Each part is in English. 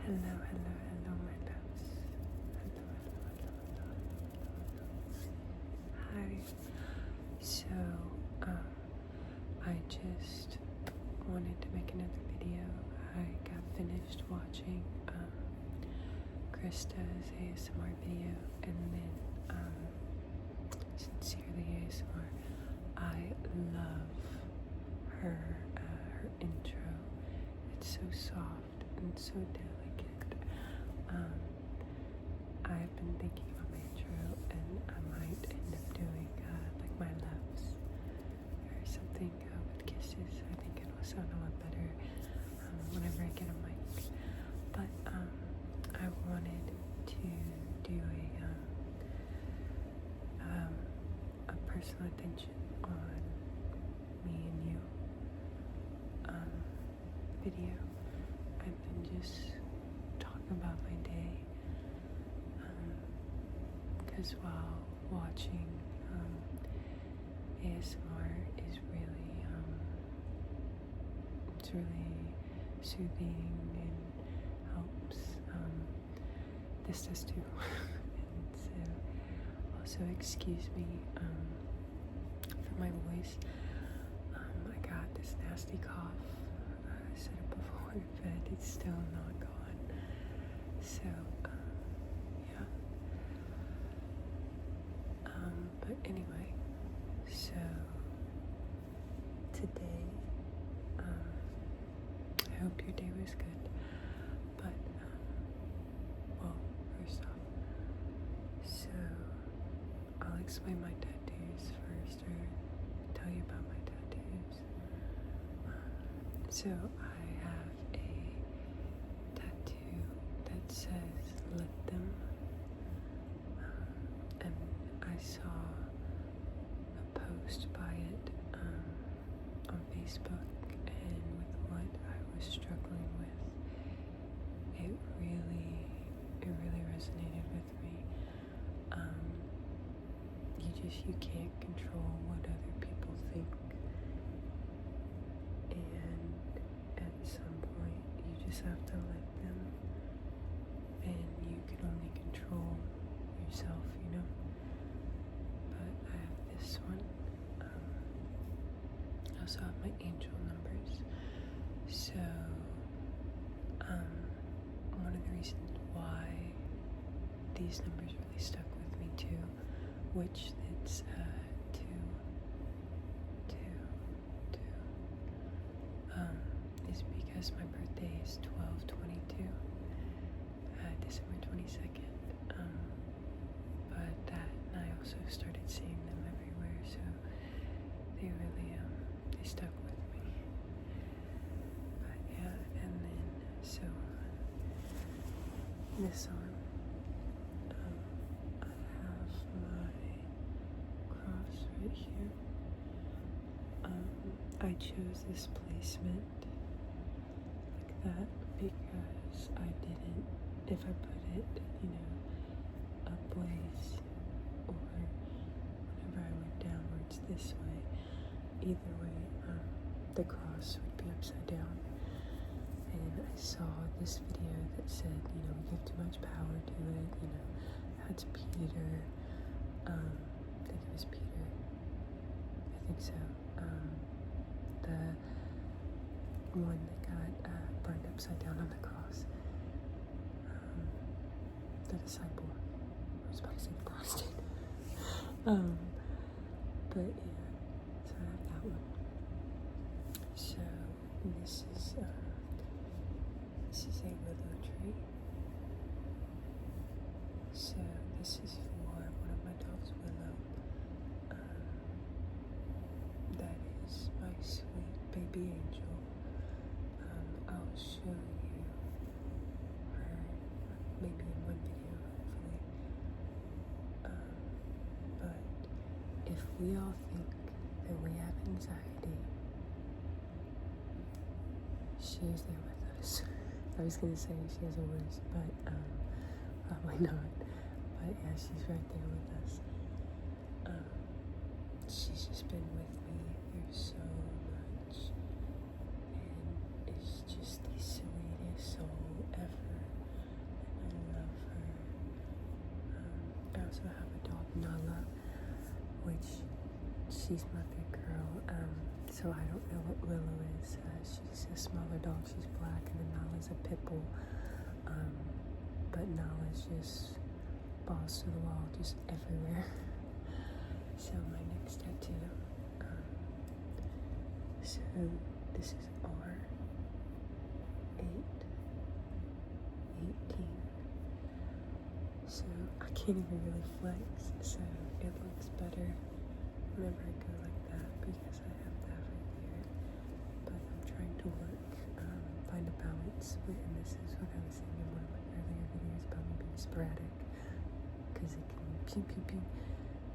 Hello, hello, hello, my loves. Hello, hello, hello, hello, hello. Hi. So, I just wanted to make another video. I got finished watching Krista's ASMR video, and then Sincerely ASMR. I love her intro. It's so soft and so delicate. I've been thinking about my intro, and I might end up doing like my loves or something with kisses. I think it will sound a lot better whenever I get a mic. But I wanted to do a personal attention on me and you video. I've been just talking about my day because while watching ASMR is really it's really soothing and helps. This does too. And so also excuse me for my voice. I got this nasty cough. I said it before, but it's still not gone. So yeah. But anyway, so today, I hope your day was good. But well, first off, so I'll explain my tattoos first, or tell you about my tattoos. So I have a tattoo that says "Let Them," and I saw a post by it on Facebook, and with what I was struggling with, it really resonated with me. You can't control what other people think, and at some point you just have to let them, and you can only control yourself, you know. But I have this one. I also have my angel numbers. So one of the reasons why these numbers really stuck with me too, which it's 2, 2, 2, is because my birthday is 12/22, December 22nd. But that, and I also started seeing them everywhere, so they really they stuck with me. But yeah, and then so this arm, I have my cross right here. I chose this placement like that because I didn't, if I put it, upways or whenever I went downwards this way, either way, the cross would be upside down. And I saw this video that said, we give too much power to it, that's Peter. I think it was Peter. I think so. The one that got burned upside down on the cross. The disciple. I was about to say the Protestant. But yeah, so I have that one. So this is a willow tree. So this is for one of my dogs, Willow. That is my sweet baby angel. I'll show you her maybe in one video, hopefully. But if we all think that we have anxiety, she is there with us. I was gonna say she has a worse, but probably not. But yeah, she's right there with us. She's just been with me through so much, and is just the sweetest soul ever. she's my big girl. So I don't know what Willow is. She's a smaller dog. She's black, and then Nala's a pit bull. But Nala's just balls to the wall, just everywhere. So my next tattoo. So this is R818. So I can't even really flex. So it looks better whenever I go like that because I have that right here. But I'm trying to work, find a balance. And this is what I was saying in one of my earlier videos about me being sporadic. Because it can pew pew pew.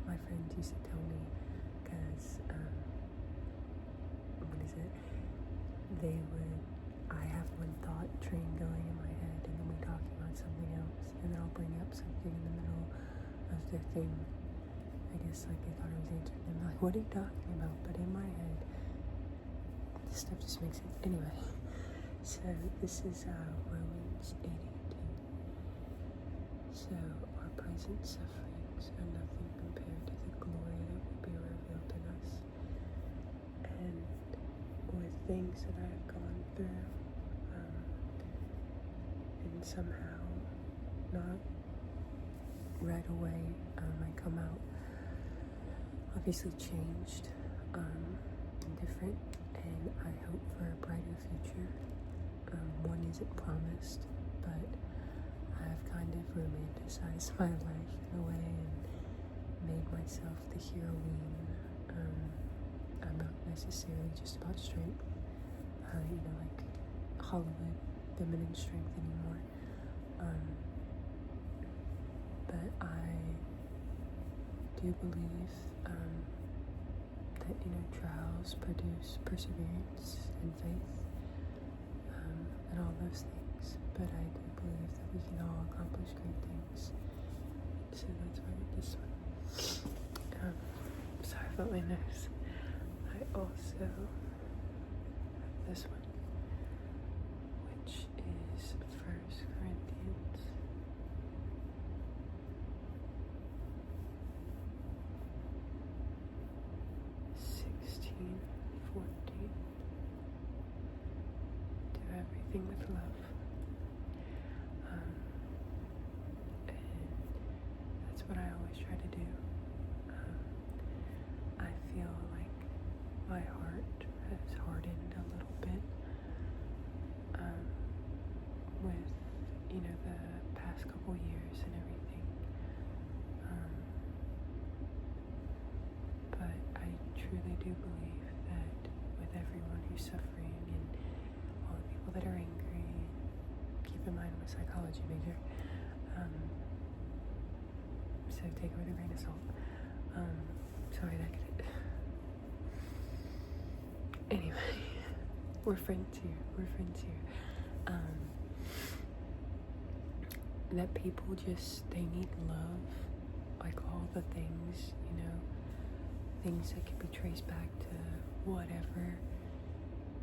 My friends used to tell me, because, what is it? I have one thought train going in my head, and then we talking about something else, and then I'll bring up something in the middle of their thing. I guess like they thought I was answering them, like, what are you talking about? But in my head, this stuff just makes sense. Anyway, so this is Romans 8:18. So our present sufferings are nothing compared to the glory that will be revealed in us. And with things that I have gone through, and somehow not right away, I come out obviously changed, and different, and I hope for a brighter future. One isn't promised, but I've kind of romanticized my life in a way and made myself the heroine. I'm not necessarily just about strength, like Hollywood feminine strength anymore. But I do believe that trials produce perseverance and faith, and all those things. But I do believe that we can all accomplish great things. So that's why I did this one. Sorry about my nose. I also have this one, which is 1 Corinthians 16:14. Do everything with love. And that's what I always try to do. I feel like my heart has hardened a little bit with, the past couple years and everything. But I truly do believe that with everyone who's suffering and all the people that are angry, keep in mind I'm a psychology major, so take it with a grain of salt. Sorry that could. Anyway, we're friends here. That people they need love, like all the things, things that can be traced back to whatever.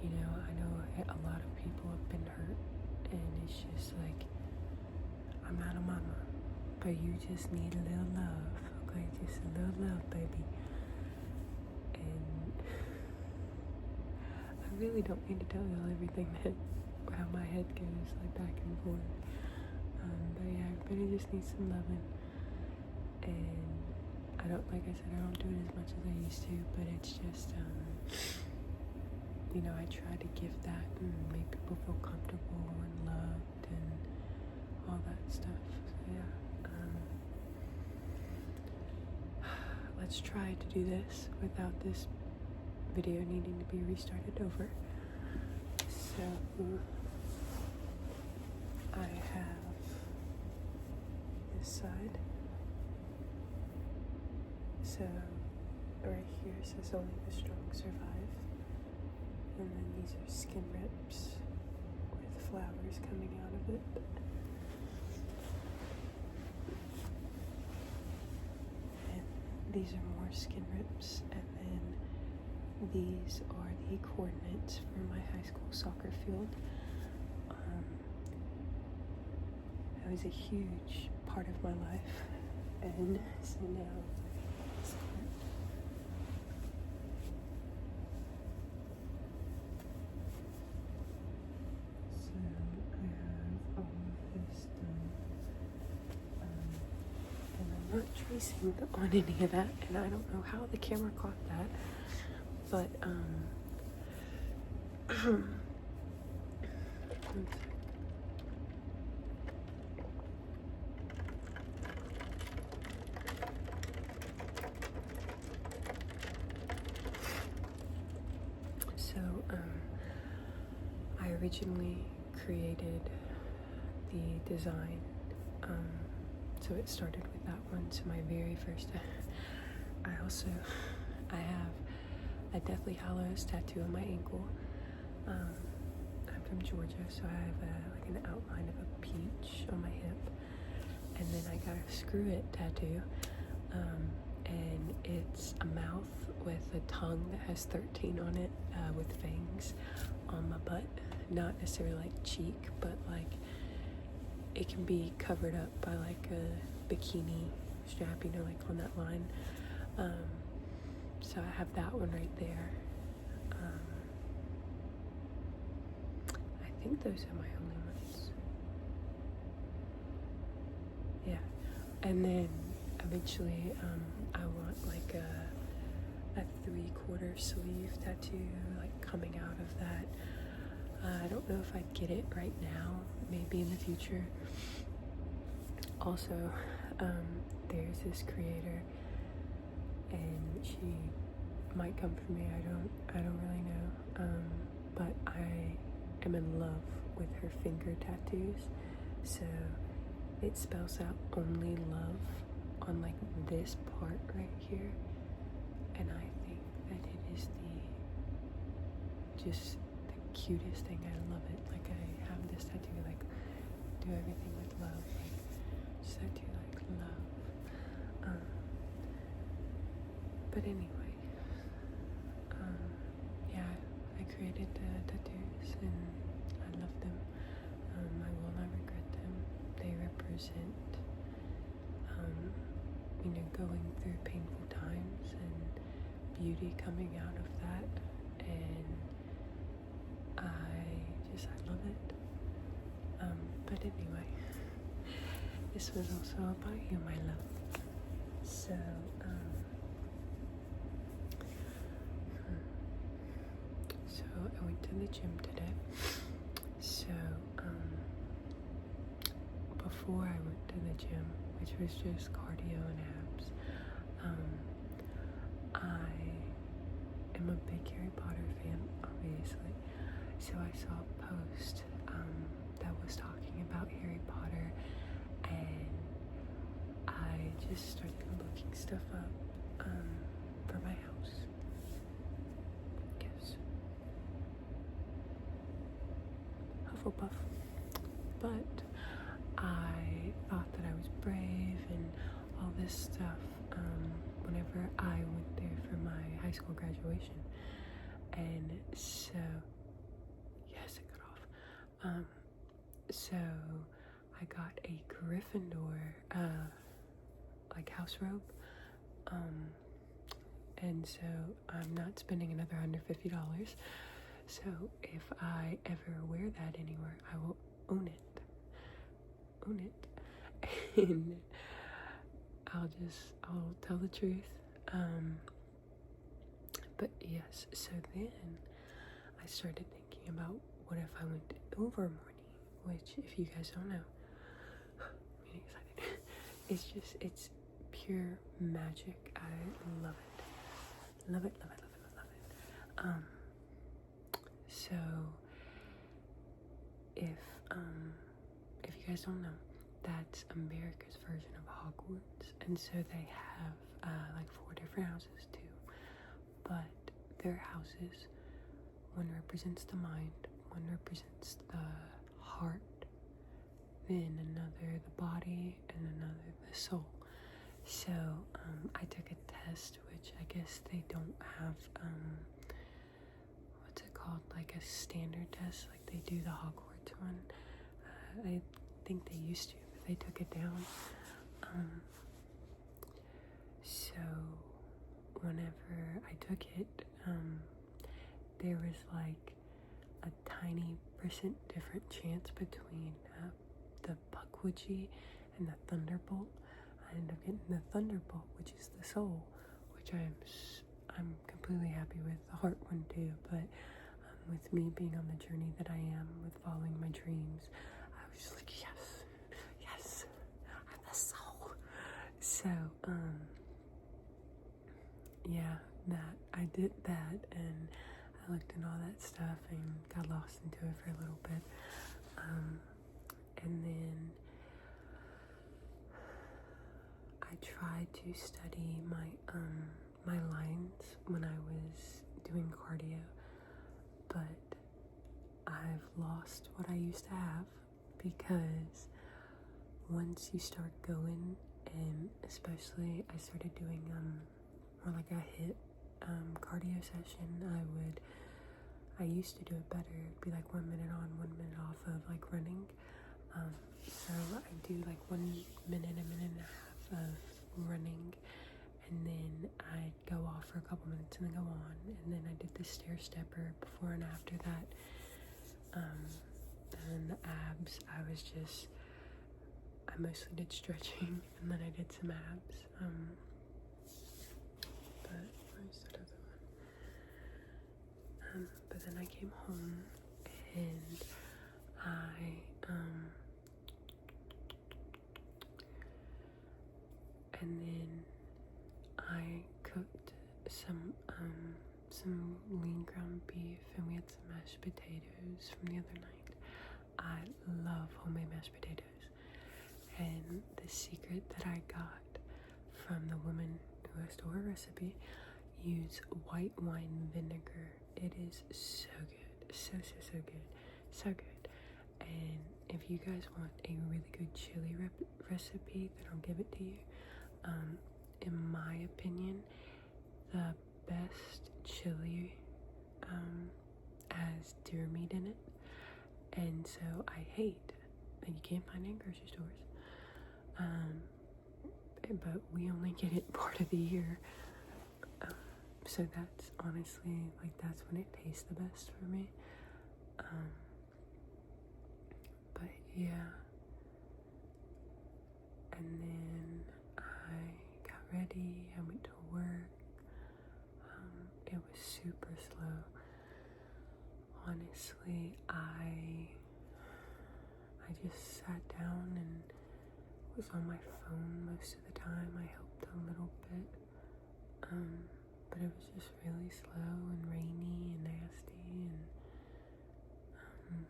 I know a lot of people have been hurt, and it's just like, I'm not a mama, but you just need a little love, okay? Just a little love, baby. And I really don't need to tell y'all everything how my head goes, like back and forth. But yeah, everybody just needs some loving. And like I said, I don't do it as much as I used to, but it's just, I try to give that and make people feel comfortable and loved and all that stuff. So yeah, let's try to do this without this video needing to be restarted over. So I have this side. So right here says only the strong survive. And then these are skin rips with flowers coming out of it. And these are more skin rips. And then these are the coordinates for my high school soccer field. That was a huge part of my life. And so now not tracing on any of that, and I don't know how the camera caught that, but so I originally created the design, so it started with that one. So my very first I have a Deathly Hallows tattoo on my ankle. I'm from Georgia, so I have like an outline of a peach on my hip, and then I got a Screw It tattoo, and it's a mouth with a tongue that has 13 on it, with fangs on my butt. Not necessarily like cheek, but like it can be covered up by like a bikini strap, you know, like on that line. So I have that one right there. I think those are my only ones. Yeah, and then eventually I want like a 3/4 sleeve tattoo, like coming out of that. I don't know if I'd get it right now, maybe in the future. Also, there's this creator, and she might come for me. I don't really know. But I am in love with her finger tattoos. So it spells out only love on like this part right here, and I think that it is just the cutest thing. I love it. Like I have this tattoo, like do everything with love, like just tattoo like love. But anyway, yeah, I created the tattoos and I love them. I will not regret them. They represent, going through painful times and beauty coming out of that, and I love it. But anyway, this was also about you, my love. So, so I went to the gym today. So, before I went to the gym, which was just cardio and abs, I am a big Harry Potter fan, obviously. So I saw a post that was talking about Harry Potter, and I just started looking stuff up for my house. Yes. Hufflepuff. But I thought that I was brave and all this stuff whenever I went there for my high school graduation. And so, yes, it got off. So I got a Gryffindor like house robe. And so I'm not spending another $150. So if I ever wear that anywhere, I will own it. And I'll tell the truth. But yes, so then I started thinking about what if I went to Ilvermorny, which, if you guys don't know, I'm getting excited. It's pure magic. I love it. Love it. So if you guys don't know, that's America's version of Hogwarts, and so they have like 4 different houses too. But their houses, one represents the mind, one represents the heart, then another the body, and another the soul. So I took a test, which I guess they don't have, what's it called, like a standard test, like they do the Hogwarts one. I think they used to, but they took it down. So whenever I took it, there was like a tiny percent different chance between the Pukwudgie and the Thunderbolt. I ended up getting the Thunderbolt, which is the soul, which I'm completely happy with. The heart one too, but with me being on the journey that I am with following my dreams, I was just like, yes, yes, I'm the soul. So, yeah, that I did that, and I looked into all that stuff and got lost into it for a little bit. And then I tried to study my lines when I was doing cardio, but I've lost what I used to have, because once you start going, and especially I started doing more like a HIIT cardio session, I used to do it better. It'd be like 1 minute on, 1 minute off of like running. So I do like 1 minute, a minute and a half of running, and then I'd go off for a couple minutes and then go on, and then I did the stair stepper before and after that. And the abs, I mostly did stretching, and then I did some abs. But where's that other one? But then I came home, and I cooked some lean ground beef, and we had some mashed potatoes from the other night. I love homemade mashed potatoes, and the secret that I got from the woman who has stole her recipe: use white wine vinegar. It is so good, so good, so good. And if you guys want a really good chili recipe, then I'll give it to you. In my opinion, the best chili has deer meat in it, and so I hate that you can't find it in grocery stores. But we only get it part of the year, so that's honestly, like, that's when it tastes the best for me. But yeah, and then I got ready, I went to work. It was super slow. Honestly, I just sat down and was on my phone most of the time. I helped a little bit, but it was just really slow and rainy and nasty, and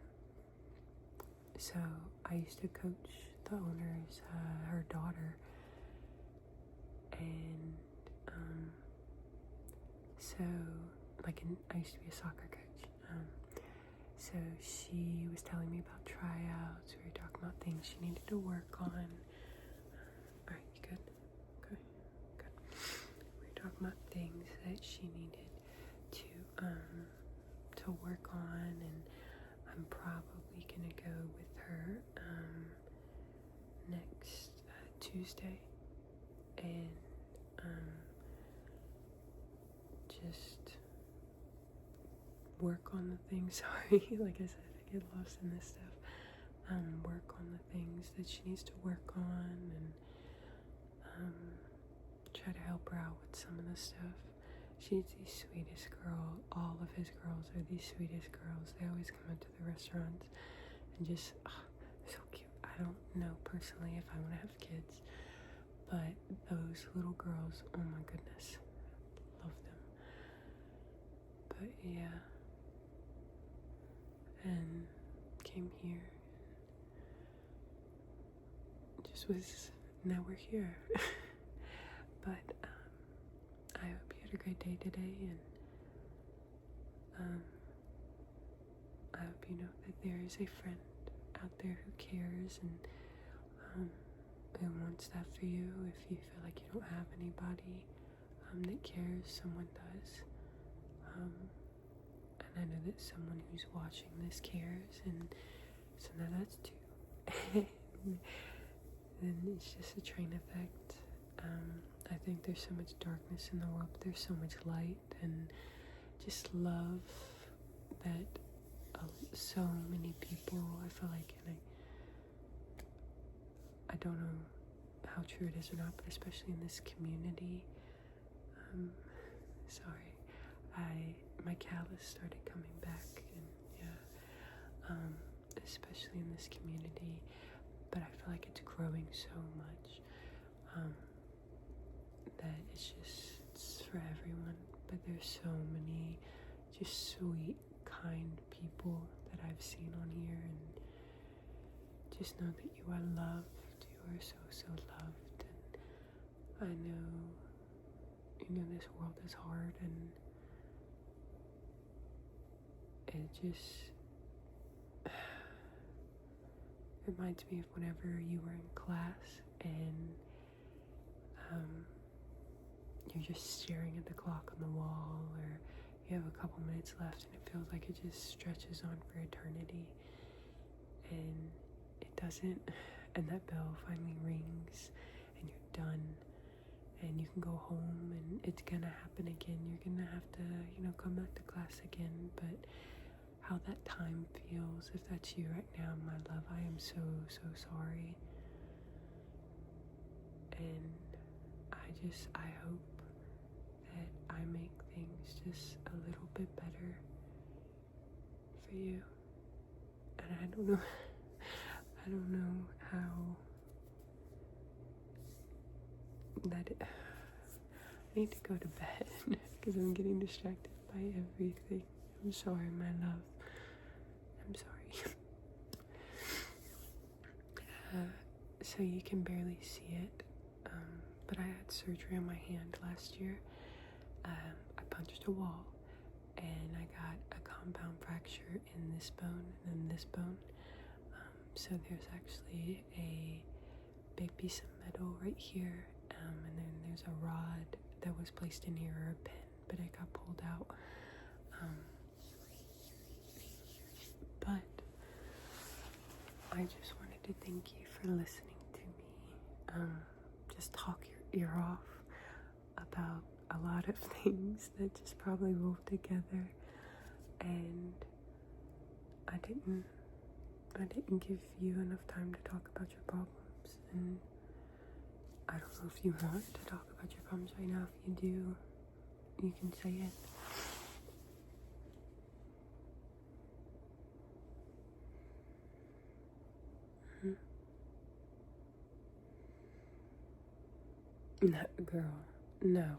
so I used to coach the owner's her daughter, and so I used to be a soccer coach. So she was telling me about tryouts. We were talking about things she needed to work on. Alright, you good? Okay, good. We were talking about things that she needed to work on, and I'm probably gonna go with her next Tuesday, and just work on the things. Sorry, like I said, I get lost in this stuff. Work on the things that she needs to work on, and try to help her out with some of the stuff. She's the sweetest girl. All of his girls are the sweetest girls. They always come into the restaurants and just, so cute. I don't know personally if I want to have kids, but those little girls, oh my goodness, love them. But yeah, and came here, just was, now we're here. But I hope you had a great day today, and I hope you know that there is a friend out there who cares, and who wants that for you. If you feel like you don't have anybody that cares, someone does. And I know that someone who's watching this cares, and so now that's two. Then it's just a train effect. I think there's so much darkness in the world, but there's so much light, and just love that so many people, I feel like, and I don't know how true it is or not, but especially in this community, sorry, my callus started coming back, and yeah, especially in this community, but I feel like it's growing so much, that it's for everyone, but there's so many just sweet, kind people that I've seen on here, and just know that you are loved, you are so, so loved, and I know, this world is hard, and it just reminds me of whenever you were in class, and you're just staring at the clock on the wall, or you have a couple minutes left, and it feels like it just stretches on for eternity, and it doesn't, and that bell finally rings, and you're done, and you can go home, and it's gonna happen again. You're gonna have to, come back to class again, but how that time feels, if that's you right now, my love, I am so, so sorry. And I hope that I make things just a little bit better for you. And I don't know, how I need to go to bed because I'm getting distracted by everything. I'm sorry, my love. I'm sorry. So you can barely see it, but I had surgery on my hand last year. I punched a wall, and I got a compound fracture in this bone and this bone. So there's actually a big piece of metal right here, and then there's a rod that was placed in here, or a pin, but it got pulled out. But I just wanted to thank you for listening to me just talk your ear off about a lot of things that just probably rolled together, and I didn't give you enough time to talk about your problems, and I don't know if you want to talk about your problems right now. If you do, you can say it. No, girl, no.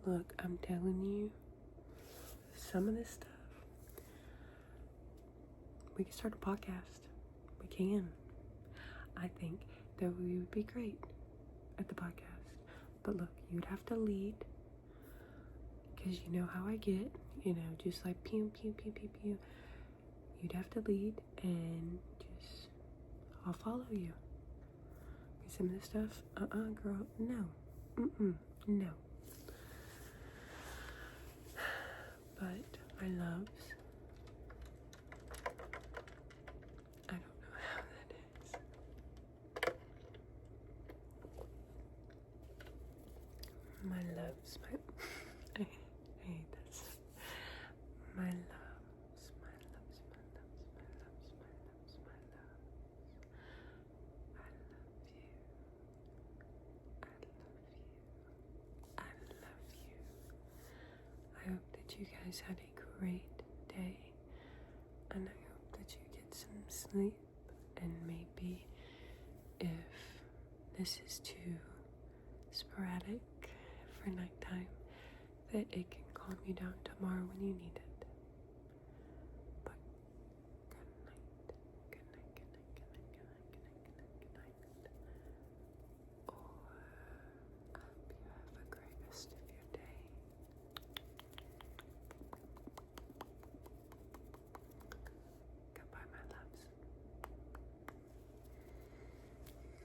Look, I'm telling you, some of this stuff, we can start a podcast. We can. I think that we would be great at the podcast. But look, you'd have to lead, because you know how I get, just like pew, pew, pew, pew, pew. You'd have to lead, and just, I'll follow you. Some of this stuff, girl, no. No. But my loves, I don't know how that is. My loves, I hate this. My loves. I hope that you guys had a great day, and I hope that you get some sleep, and maybe if this is too sporadic for nighttime, that it can calm you down tomorrow when you need it.